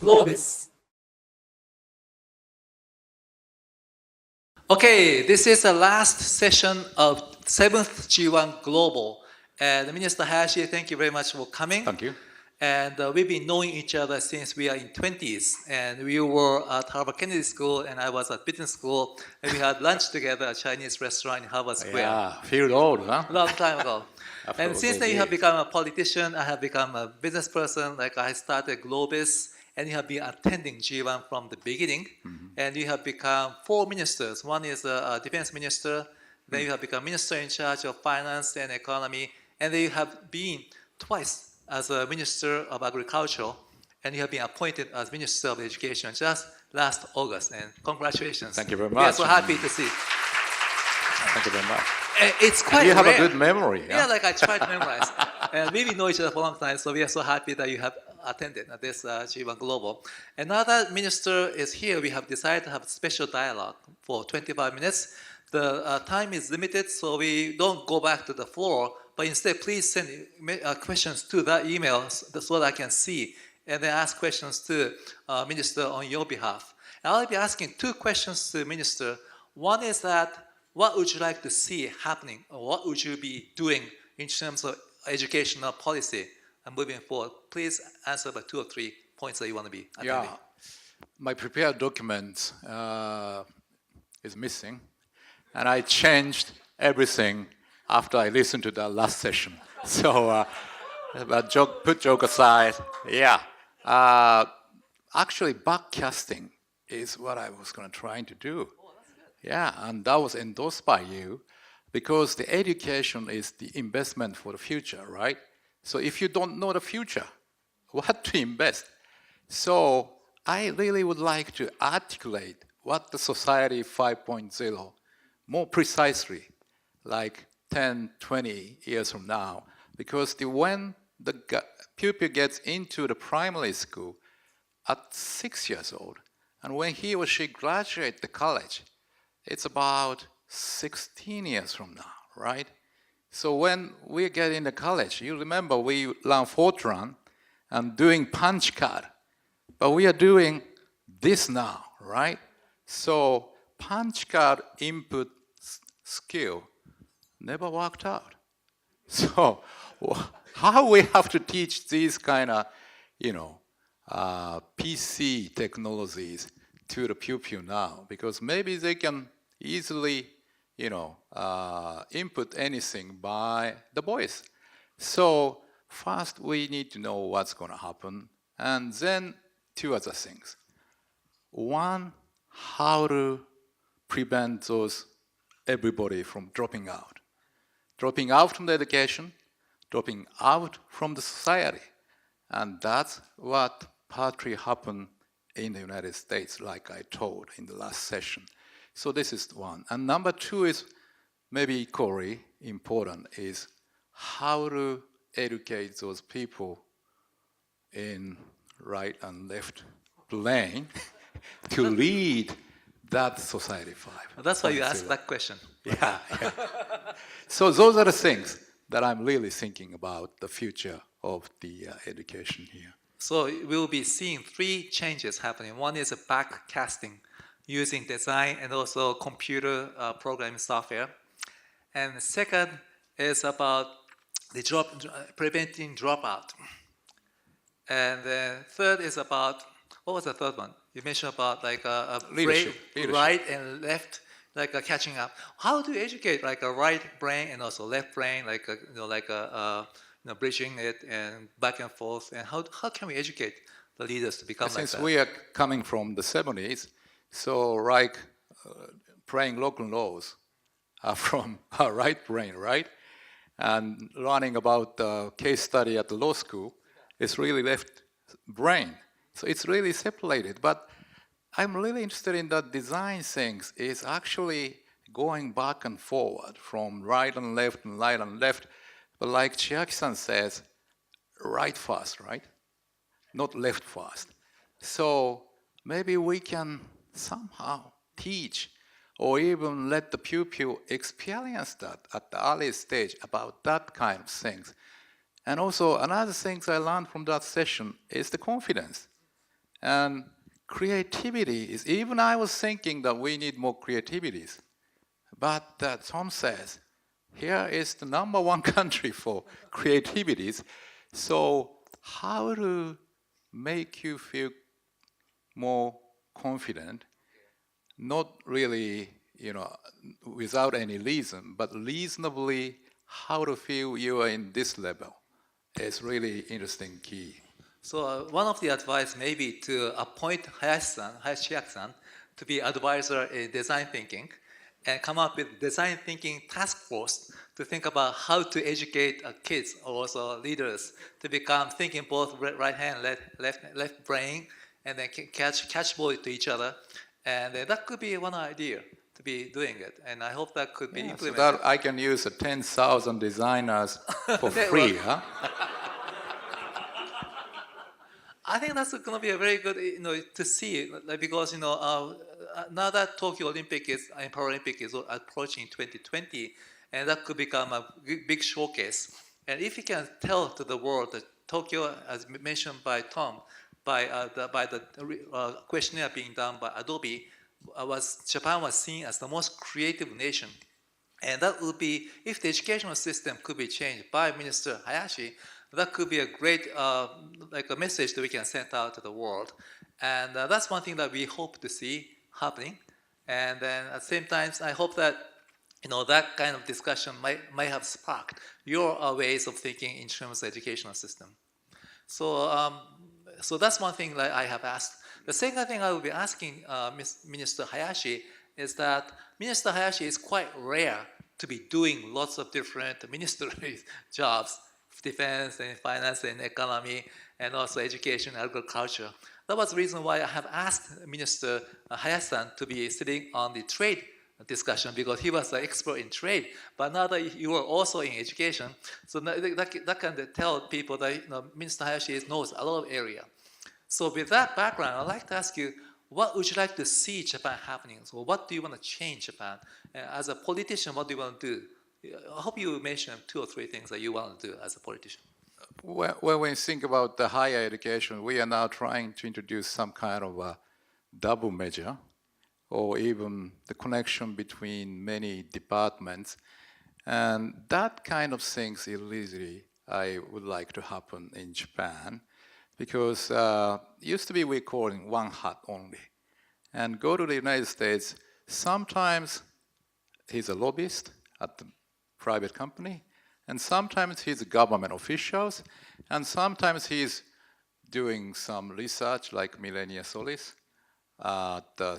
GLOBIS. Okay, this is the last session of 7th G1 Global. And Minister Hayashi, thank you very much for coming. Thank you. And we've been knowing each other since we are in 20s. And we were at Harvard Kennedy School, and I was at business school. And we had lunch together at a Chinese restaurant in Harvard Square. Yeah, feel old, huh? A long time ago. And since then, you have become a politician. I have become a business person. Like I started GLOBIS, and you have been attending G1 from the beginning. And you have become 4 ministers. One is a defense minister. Then you have become minister in charge of finance and economy. And then you have been twice as a Minister of Agriculture, and you have been appointed as Minister of Education just last August. And congratulations. Thank you very much. We are so happy to see. Thank you very much. It's quite You have rare. a good memory. Yeah, like I tried to memorize. And we know each other for a long time, so we are so happy that you have attended this G1 Global. And now that Minister is here, we have decided to have a special dialogue for 25 minutes. The time is limited, so we don't go back to the floor, but instead, please send questions to that email so that I can see, and then ask questions to Minister on your behalf. And I'll be asking 2 questions to the Minister. One is that, what would you like to see happening, or what would you be doing in terms of educational policy moving forward? Please answer by 2 or 3 points that you want to be attending. Yeah, my prepared document is missing, and I changed everything after I listened to the last session. So, but put joke aside, yeah. Actually, backcasting is what I was going to try to do. Oh, that's good. Yeah, and that was endorsed by you, because the education is the investment for the future, right? So if you don't know the future, what to invest? So I really would like to articulate what the Society 5.0 more precisely, like 10, 20 years from now, because when the pupil gets into the primary school at 6 years old, and when he or she graduates the college, it's about 16 years from now, right? So when we get into college, you remember we learn Fortran and doing punch card, but we are doing this now, right? So punch card input skill never worked out. So how we have to teach these kind of, PC technologies to the pupil now, because maybe they can easily, input anything by the voice. So first we need to know what's going to happen, and then 2 other things. One, how to prevent everybody from dropping out from the education, dropping out from the society. And that's what partly happened in the United States, like I told in the last session. So this is one. And number 2 is maybe equally important, is how to educate those people in right and left brain to lead that Society 5. That's why you asked that question. Yeah. So those are the things that I'm really thinking about the future of the education here. So we'll be seeing 3 changes happening. One is a backcasting using design and also computer programming software. And the second is about the preventing dropout. And the third is about, what was the third one? You mentioned about like a Leadership. right and left, like catching up. How do you educate like a right brain and also left brain, like bridging it and back and forth? And how can we educate the leaders to become like that? Since we are coming from the 70s, so like playing local laws are from our right brain, right? And learning about the case study at the law school is really left brain. So it's really separated. But I'm really interested in that design things is actually going back and forward from right and left and right and left. But like Chiaki-san says, right first, right? Not left first. So maybe we can somehow teach or even let the pupil experience that at the early stage about that kind of things. And also another thing I learned from that session is the confidence. And creativity is, even I was thinking that we need more creativities. But Tom says, here is the #1 country for creativities. So how to make you feel more confident, not really, without any reason, but reasonably how to feel you are in this level is really interesting key. So one of the advice may be to appoint Hayashi-san to be advisor in design thinking and come up with design thinking task force to think about how to educate kids or also leaders to become thinking both right hand, left brain, and then catch ball to each other. And that could be one idea to be doing it. And I hope that could be implemented. So that I can use 10,000 designers for free, huh? I think that's going to be a very good, to see, because now that Tokyo Olympic and Paralympic is approaching 2020, and that could become a big showcase. And if you can tell to the world that Tokyo, as mentioned by Tom, by the questionnaire being done by Adobe, Japan was seen as the most creative nation. And that would be, if the educational system could be changed by Minister Hayashi, that could be a great like a message that we can send out to the world. And that's one thing that we hope to see happening. And then at the same time, I hope that that kind of discussion might have sparked your ways of thinking in terms of educational system. So, so that's one thing that I have asked. The second thing I will be asking Minister Hayashi is that Minister Hayashi is quite rare to be doing lots of different ministry jobs, defense and finance and economy, and also education, agriculture. That was the reason why I have asked Minister Hayashi to be sitting on the trade discussion, because he was an expert in trade. But now that you are also in education, so that can tell people that Minister Hayashi knows a lot of area. So with that background, I'd like to ask you, what would you like to see Japan happening? So what do you want to change Japan? As a politician, what do you want to do? I hope you mention 2 or 3 things that you want to do as a politician. Well, when we think about the higher education, we are now trying to introduce some kind of a double measure, or even the connection between many departments. And that kind of things illegally I would like to happen in Japan, because used to be we calling one hat only. And go to the United States, sometimes he's a lobbyist at the private company, and sometimes he's a government officials, and sometimes he's doing some research like Millennia Solis at the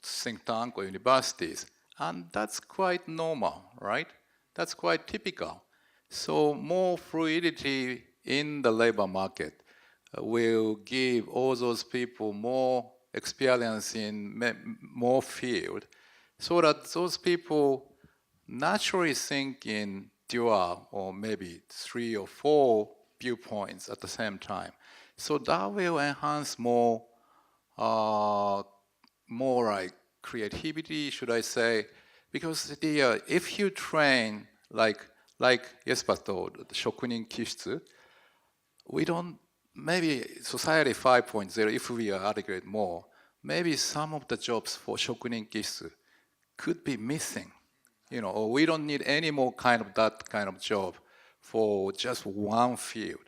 think tank or universities. And that's quite normal, right? That's quite typical. So more fluidity in the labor market will give all those people more experience in more field, so that those people naturally think in dual or maybe 3 or 4 viewpoints at the same time. So that will enhance more like creativity, should I say, because if you train like Jesper told, the shokunin kishitsu, we don't, maybe society 5.0, if we are adequate more, maybe some of the jobs for shokunin kishitsu could be missing, or we don't need any more that kind of job for just one field.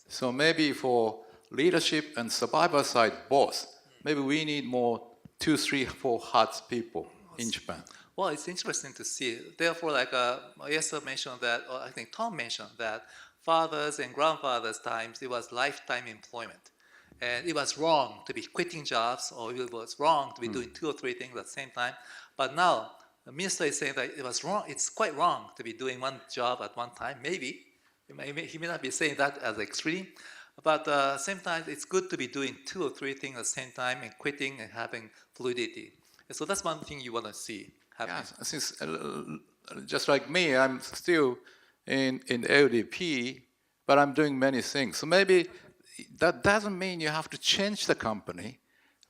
So maybe for leadership and survival side both, maybe we need more 2, 3, 4 hats people in Japan. Well, it's interesting to see. Therefore, like Yesa mentioned that, or I think Tom mentioned that, fathers and grandfathers' times, it was lifetime employment. And it was wrong to be quitting jobs, or it was wrong to be doing 2 or 3 things at the same time. But now, the minister is saying that it was wrong. It's quite wrong to be doing one job at one time. Maybe. He may not be saying that as extreme. But at the same time, it's good to be doing 2 or 3 things at the same time and quitting and having fluidity. And so that's one thing you want to see happening. Yeah, since, just like me, I'm still in LDP, but I'm doing many things. So maybe that doesn't mean you have to change the company,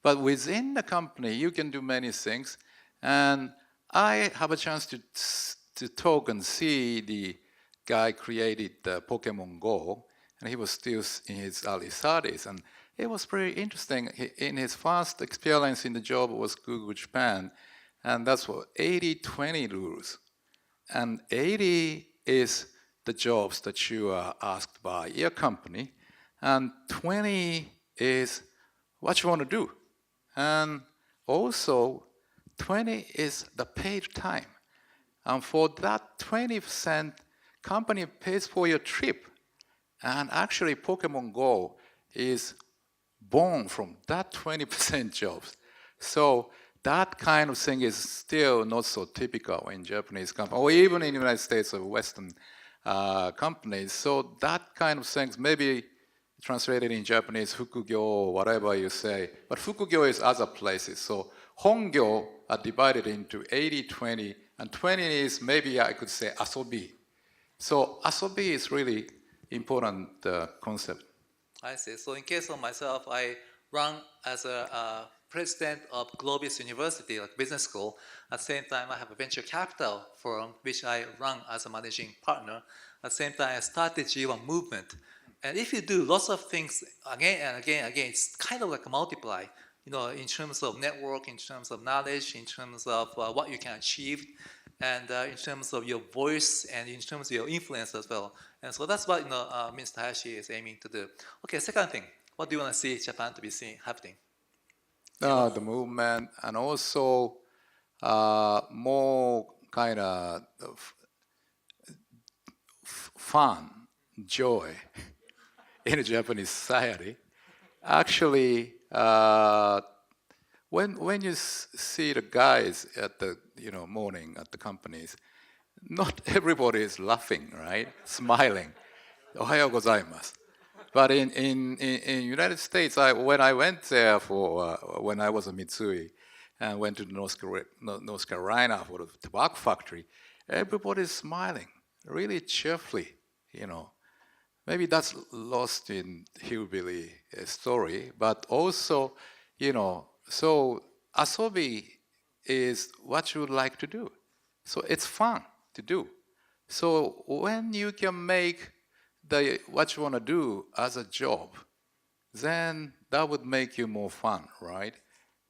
but within the company, you can do many things. And I have a chance to talk and see the guy created the Pokemon Go, and he was still in his early 30s. And it was pretty interesting. In his first experience in the job was Google Japan, and that's what 80-20 rules. And 80 is the jobs that you are asked by your company, and 20 is what you want to do. And also, 20 is the paid time. And for that 20%, company pays for your trip. And actually, Pokemon Go is born from that 20% jobs. So that kind of thing is still not so typical in Japanese companies, or even in the United States or Western companies. So that kind of things maybe translated in Japanese, fukugyo, or whatever you say. But fukugyo is other places. So hongyo are divided into 80-20, and 20 is maybe I could say asobi. So asobi is really important concept. I see. So in case of myself, I run as a president of GLOBIS University, like business school. At the same time, I have a venture capital firm, which I run as a managing partner. At the same time, I started G1 movement. And if you do lots of things again and again and again, it's kind of like a multiply, in terms of network, in terms of knowledge, in terms of what you can achieve, and in terms of your voice, and in terms of your influence as well. And so that's what Mr. Hayashi is aiming to do. Okay, second thing, what do you want to see Japan to be happening? The movement, and also more kind of fun, joy in Japanese society. Actually, when you see the guys at the morning at the companies, not everybody is laughing, right? Smiling. Ohayou gozaimasu. But in United States, when I went there when I was a Mitsui and went to North Carolina for the tobacco factory, everybody's smiling, really cheerfully, Maybe that's lost in hillbilly story, but also, so asobi is what you would like to do. So it's fun to do. So when you can make what you want to do as a job, then that would make you more fun, right?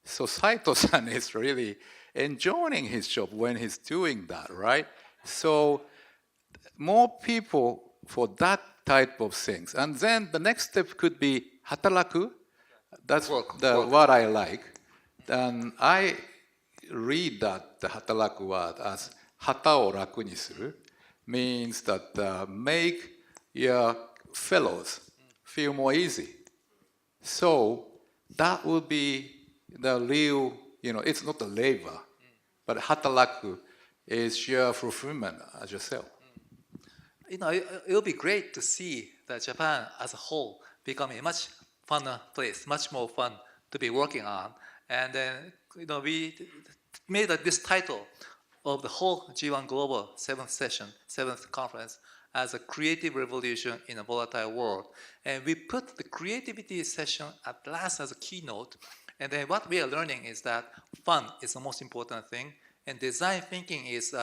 So Saito-san is really enjoying his job when he's doing that, right? So more people for that type of things. And then the next step could be hataraku. That's work. What I like. And I read that the hataraku word as hata o raku ni suru, means that make your fellows feel more easy. So that would be the real, it's not the labor, but hataraku is your fulfillment as yourself. It'll be great to see that Japan as a whole becoming a much funner place, much more fun to be working on. And then, we made this title of the whole G1 Global 7th conference as a creative revolution in a volatile world. And we put the creativity session at last as a keynote. And then what we are learning is that fun is the most important thing. And design thinking is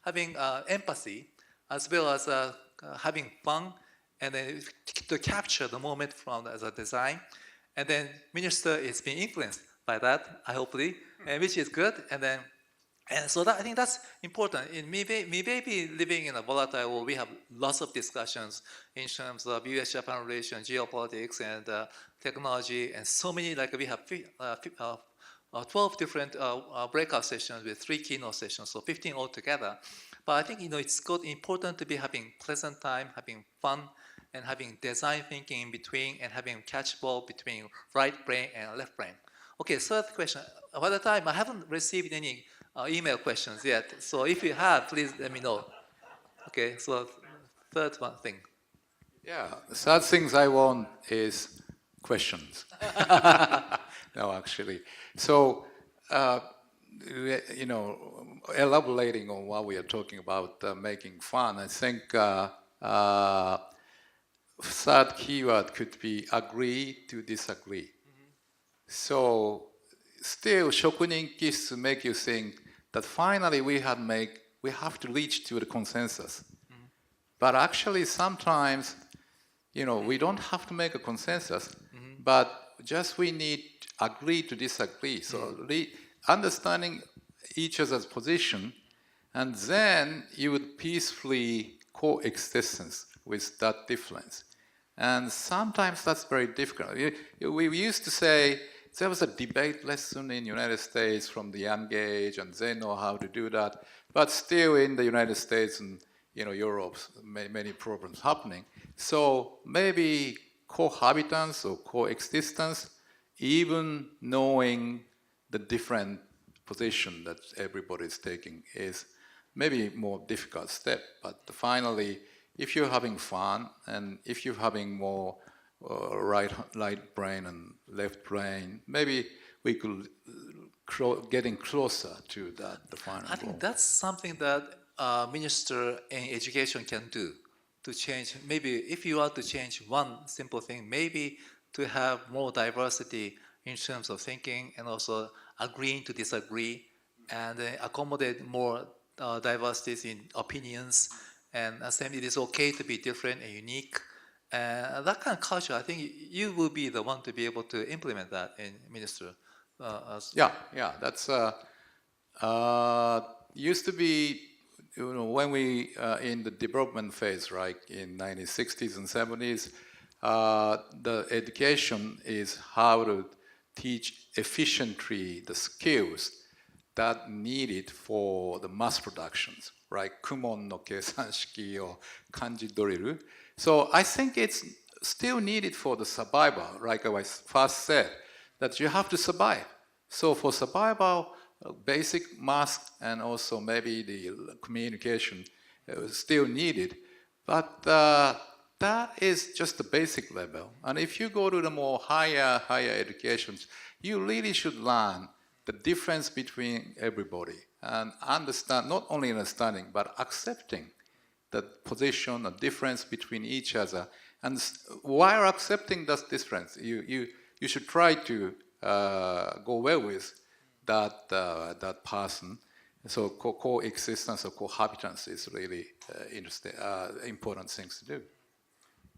having empathy, as well as having fun, and then to capture the moment from as a design. And then minister is being influenced by that, hopefully, and which is good. And so I think that's important. We may be living in a volatile world. We have lots of discussions in terms of US-Japan relations, geopolitics, and technology, and so many, we have 12 different breakout sessions with 3 keynote sessions, so 15 altogether. But I think it's important to be having pleasant time, having fun, and having design thinking in between, and having catchball between right brain and left brain. Okay, third question. By the time, I haven't received any email questions yet, so if you have, please let me know. Okay, so third one thing. Yeah, the third things I want is questions. No, actually. So, elaborating on what we are talking about, making fun, I think third keyword could be agree to disagree. So, still, shokunin kissu make you think that finally we have to reach to the consensus. But actually, sometimes we don't have to make a consensus, but just we need agree to disagree. So understanding each other's position, and then you would peacefully coexistence with that difference. And sometimes that's very difficult. We used to say there was a debate lesson in the United States from the young age, and they know how to do that. But still in the United States and Europe, many problems happening. So maybe cohabitance or coexistence, even knowing the different position that everybody is taking, is maybe a more difficult step. But finally, if you're having fun and if you're having more right brain and left brain, maybe we could getting closer to that, the final I think that's something that Minister in Education can do to change. Maybe if you want to change one simple thing, maybe to have more diversity in terms of thinking and also agreeing to disagree and accommodate more diversities in opinions, and same, it is okay to be different and unique. That kind of culture, I think you will be the one to be able to implement that in Minister. Yeah, that's used to be, when we in the development phase, right, in 1960s and 70s, the education is how to teach efficiently the skills that needed for the mass productions, right? Kumon no keisanshiki or kanji drill. So I think it's still needed for the survival, like I first said, that you have to survive. So for survival, basic math and also maybe the communication is still needed. But that is just the basic level. And if you go to the more higher educations, you really should learn the difference between everybody and understand, not only understanding, but accepting the position, the difference between each other. And while accepting that difference, you should try to go well with that person. So coexistence or cohabitance is really interesting, important things to do.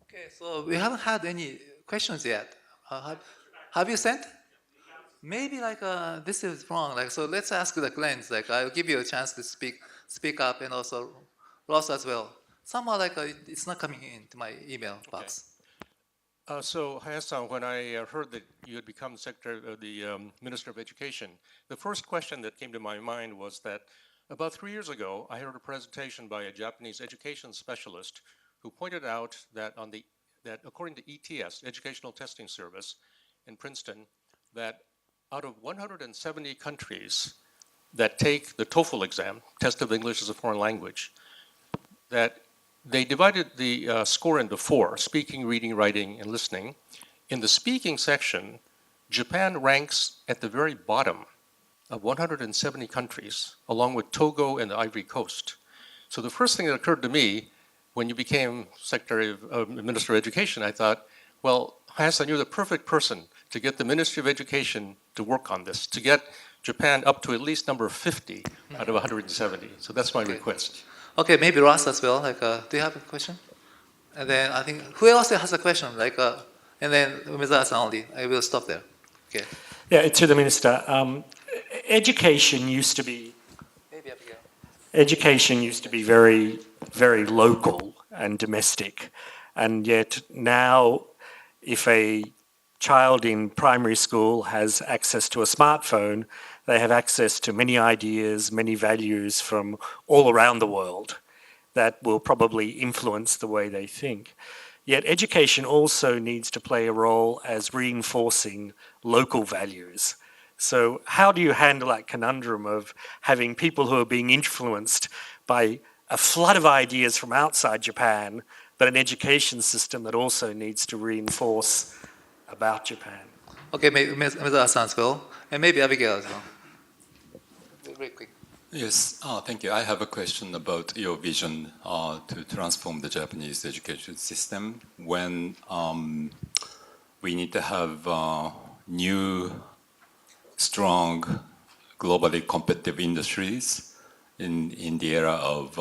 Okay, so we haven't had any questions yet. Have you sent? Maybe this is wrong. So let's ask the clients. I'll give you a chance to speak up, and also Ross as well. Somehow it's not coming into my email box. So Hayashi-san, when I heard that you had become the Minister of Education, the first question that came to my mind was that about 3 years ago, I heard a presentation by a Japanese education specialist who pointed out that that according to ETS, Educational Testing Service in Princeton, that out of 170 countries that take the TOEFL exam, Test of English as a Foreign Language, that they divided the score into 4, speaking, reading, writing, and listening. In the speaking section, Japan ranks at the very bottom of 170 countries, along with Togo and the Ivory Coast. So the first thing that occurred to me when you became Minister of Education, I thought, well, Hayashi, you're the perfect person to get the Ministry of Education to work on this, to get Japan up to at least number 50 out of 170. So that's my request. Okay, maybe Ross as well. Do you have a question? And then I think who else has a question? And then Umezawa-san only. I will stop there. Okay. Yeah, to the minister. Education used to be. Maybe Abigail. Education used to be very, very local and domestic, and yet now, if a child in primary school has access to a smartphone, they have access to many ideas, many values from all around the world that will probably influence the way they think. Yet education also needs to play a role as reinforcing local values. So how do you handle that conundrum of having people who are being influenced by a flood of ideas from outside Japan, but an education system that also needs to reinforce about Japan? Okay, maybe Umezawa-san as well, and maybe Abigail as well. Very quick. Yes, thank you. I have a question about your vision to transform the Japanese education system when we need to have new, strong, globally competitive industries in the era of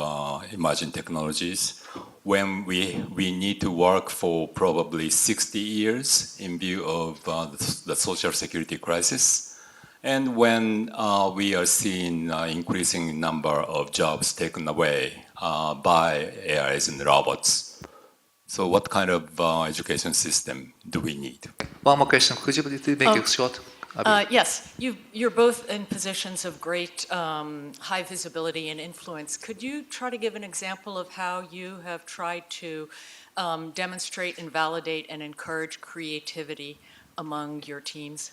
emerging technologies, when we need to work for probably 60 years in view of the social security crisis, and when we are seeing increasing number of jobs taken away by AIs and robots. So what kind of education system do we need? One more question. Could you please make it short? Yes, you're both in positions of great high visibility and influence. Could you try to give an example of how you have tried to demonstrate and validate and encourage creativity among your teams?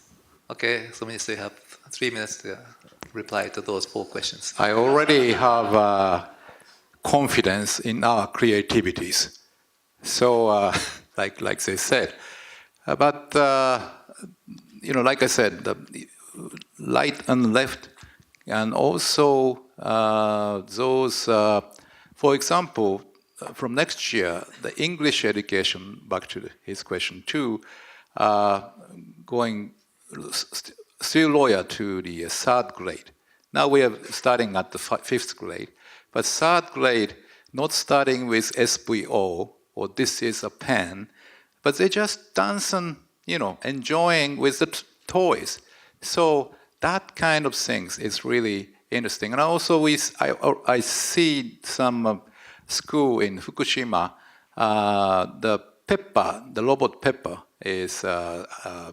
Okay, so Minister, you have 3 minutes to reply to those 4 questions. I already have confidence in our creativities. So, like they said, but like I said, the right and left, and also those, for example, from next year, the English education, back to his question too, going still loyal to the 3rd grade. Now we are starting at the 5th grade, but 3rd grade, not starting with SVO, or this is a pen, but they just dance and, enjoying with the toys. So that kind of things is really interesting. And also I see some school in Fukushima, the Pepper, the robot Pepper is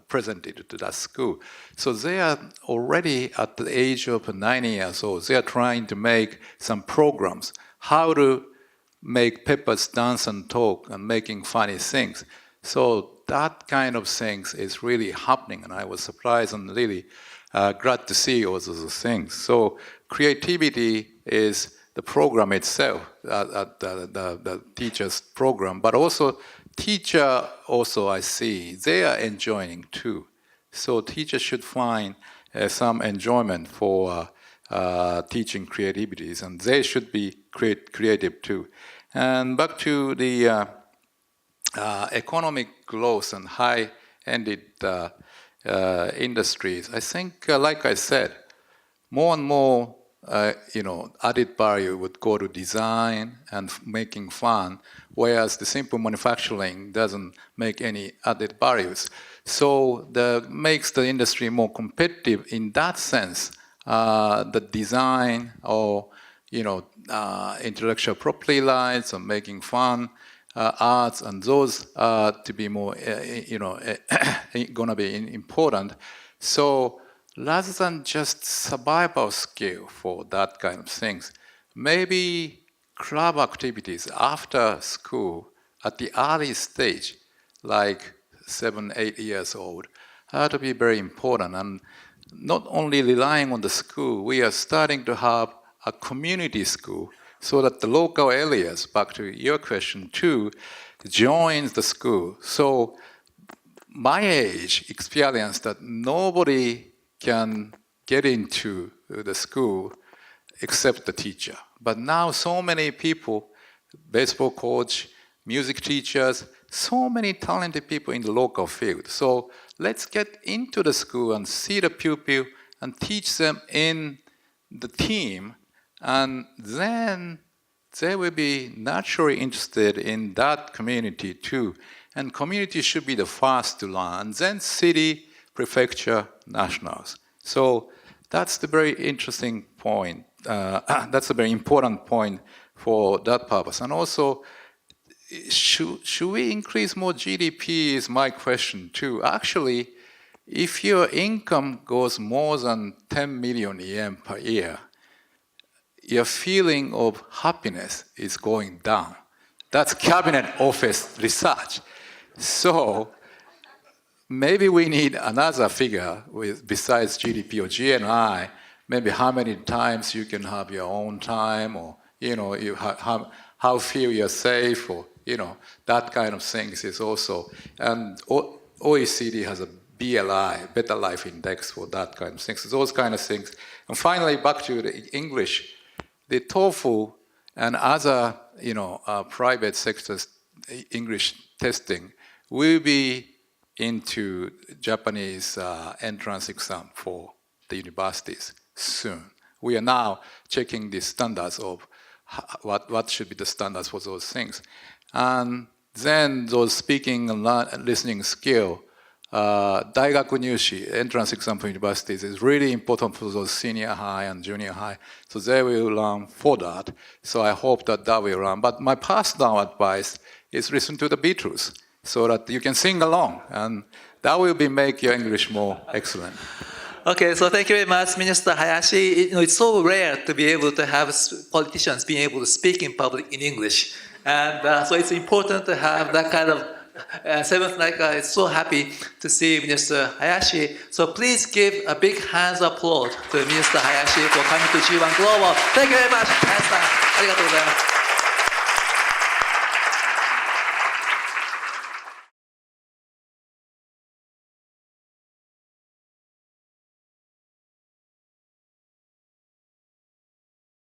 presented to that school. So they are already at the age of 9 years old. They are trying to make some programs, how to make Peppers dance and talk and making funny things. So that kind of things is really happening, and I was surprised and really glad to see all those things. So creativity is the program itself, the teacher's program, but also teacher also I see, they are enjoying too. So teachers should find some enjoyment for teaching creativities, and they should be creative too. And back to the economic growth and high-ended industries, I think, like I said, more and more, added value would go to design and making fun, whereas the simple manufacturing doesn't make any added values. So that makes the industry more competitive in that sense. The design or intellectual property rights or making fun, arts, and those are to be more, gonna be important. So rather than just survival skill for that kind of things, maybe club activities after school at the early stage, like 7, 8 years old, are to be very important. And not only relying on the school, we are starting to have a community school so that the local areas, back to your question too, joins the school. So my age experienced that nobody can get into the school except the teacher. But now so many people, baseball coach, music teachers, so many talented people in the local field. So let's get into the school and see the pupil and teach them in the team, and then they will be naturally interested in that community too. And community should be the first to learn, then city, prefecture, nationals. So that's the very interesting point. That's a very important point for that purpose. And also, should we increase more GDP is my question too. Actually, if your income goes more than 10 million yen per year, your feeling of happiness is going down. That's Cabinet Office research. So maybe we need another figure besides GDP or GNI, maybe how many times you can have your own time, or how feel you're safe, or that kind of things is also. And OECD has a BLI, Better Life Index, for that kind of things. Those kind of things. And finally, back to the English, the TOEFL and other private sectors English testing will be into Japanese entrance exam for the universities soon. we are now checking the standards of what should be the standards for those things. And then those speaking and listening skill, Daigaku Nyushi, entrance exam for universities, is really important for those senior high and junior high. So they will learn for that. So I hope that will learn. But my personal advice is listen to the Beatles so that you can sing along. And that will make your English more excellent. Okay, so thank you very much, Minister Hayashi. It's so rare to be able to have politicians being able to speak in public in English. And so it's important to have that kind of seventh Nika is so happy to see Minister Hayashi. So please give a big hands applause to Minister Hayashi for coming to G1 Global. Thank you very much, Hayashi-san. ありがとうございます。